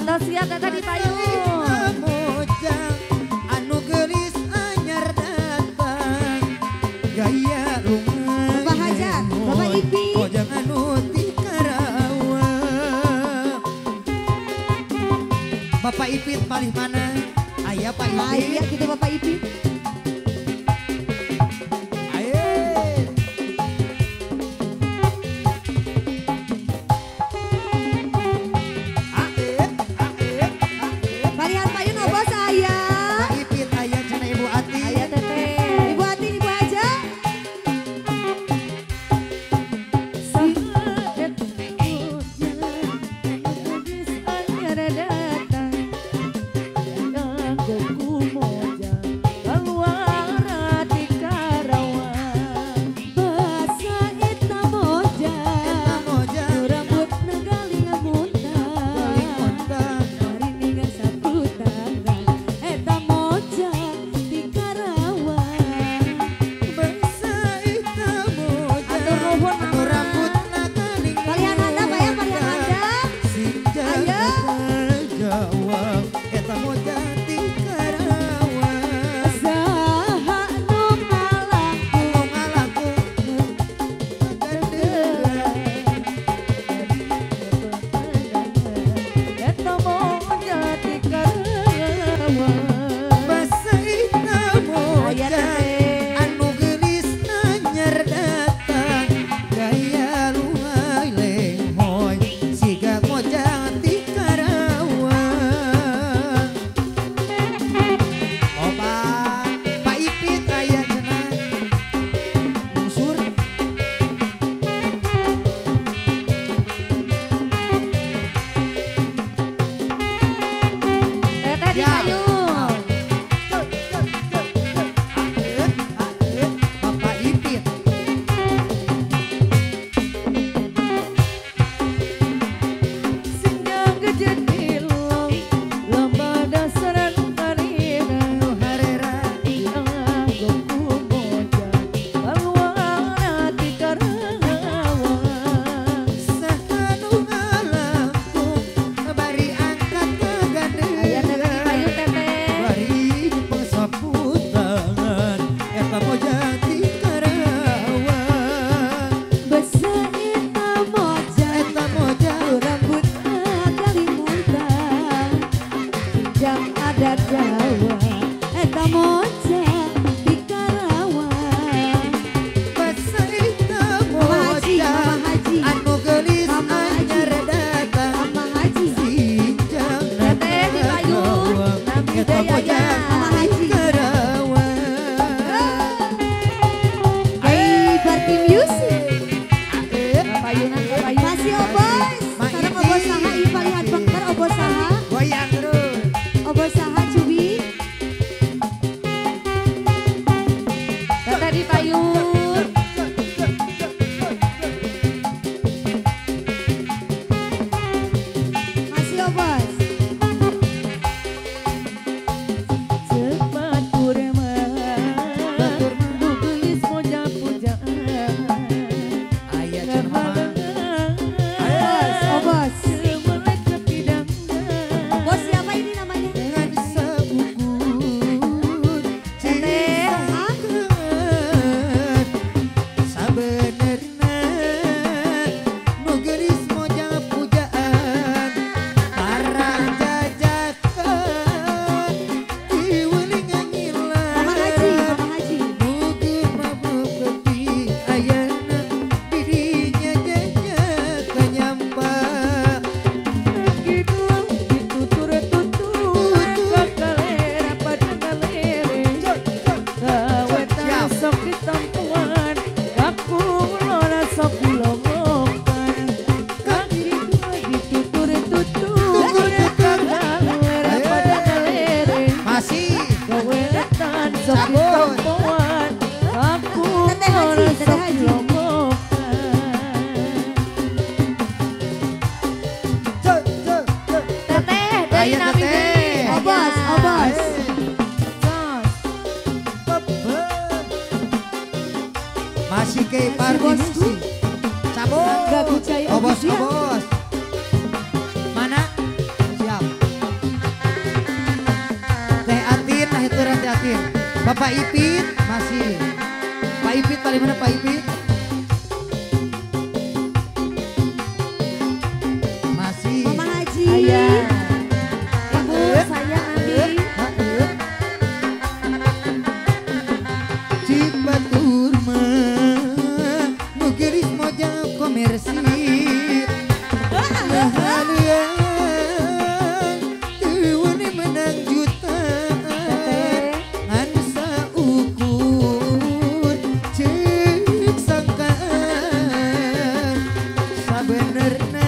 Atas siap tadi payung. Mojang anu gelis anyar datang gaya lunga. Bapak Hajat, Bapak Ipi. Mojang anu ti Karawang. Bapak Ipit palih mana? Aya Pak Ipit. Aya kita Bapak Ipi. Balian payun obo saya. Pak Ipit aya cenah Ibu Ati. Aya teteh. Ibu Ati, Ibu aja. Masih ke Pardimusi. Cabut. Angga Wijaya Obos, Official. obos. Mana? Siap. yakin. Bapak Ipit masih. Pak Ipit paling mana Pak Ipit? Masih. Mama Haji. Ayah. Ibu sayang Andi. Cik batur mah nu geulis moja komersi. Tuwani menang jutaan anu saukur cek sangkaan sabenerna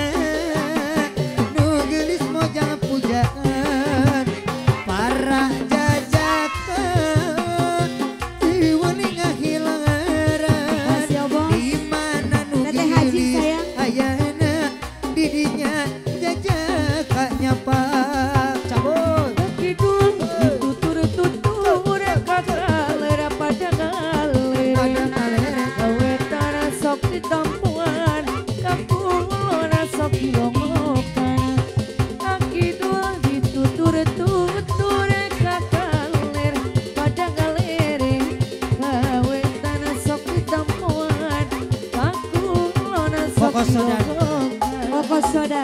nu geulis moja pujaan parah jajakan tuwani ngahilaran Masih ya, Bos. di mana nu Teteh Haji, geulis sayang. ayana didinya jajaka nyapa cabut. Kidul tutur kagalera pada galera. Gawe tanah sok ditampuan, kampung lona sok dilongokan. Kidul ditutur kagalera pada galere. Gawe tanah sok ditampuan, kampung lona sok Pokok soda. dilongokan. Pokok soda.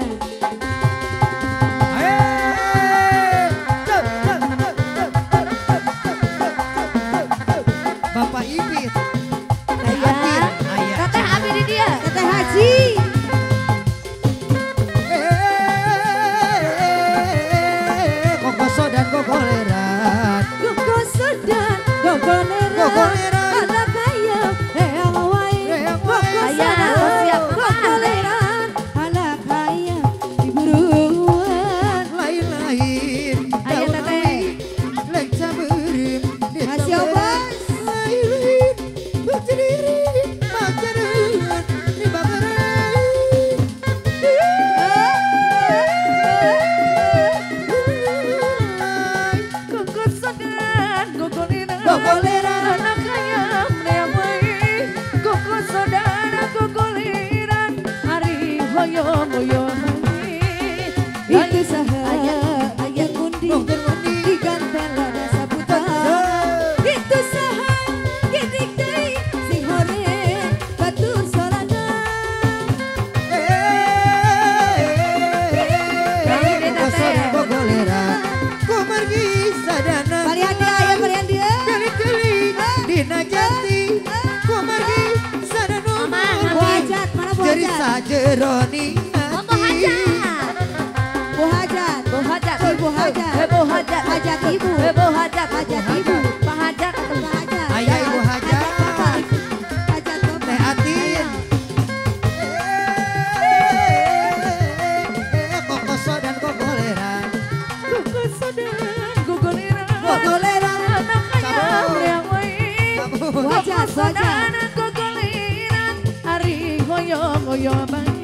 Bapak Ipit Ayah. ayah Teteh Abi di dia. Teteh Haji. Kokoso dan kokoleran Koko soda. Koko nera. Kokolera. Anak ayam. Eyang wae. Eyang Koko wae. Ayah, soda. siap. Koko nera. Anak ayam. Diburuan. lain-lain Ayah, daun Teteh. awi, lek cabeurem di Masih ya, tempat Bos. lain-lain berdiri pacaran di bakaran Koko sodan, koko lira, Koko lira. anak ayam lewai. Koko sodan, koko lira, hari hoyo hoyo hari. Itu saha. Ayah kundi. Mungkin mandi Digantel ada sabutan. Itu saha. Gidik deui. Sing hore. Batur sorangan. Kokoso dan kokoleran ku margi sadana Balian dia ayah balian dia. Kali-kali dina jati ku margi sadana Bu Hajat, mana Bu jadi Hajat? sajeroni Mama hajat, Bu Hajat. bu hajat, Ibu Hajat. bu hajat, Hajat ibu. bu hajat, Hajat ibu. pak hajat, Bu Hajat. Ayah Ibu Hajat. Bapak. Hajat Teh bapak. Atin Kokoso dan kokoleran koko sodan, koko lira, Kokoleran anak ayam lewai. Sabun. Bu Hajat, Bu Hajat. Sodan, koko lira, hari hoyo hoyo bang.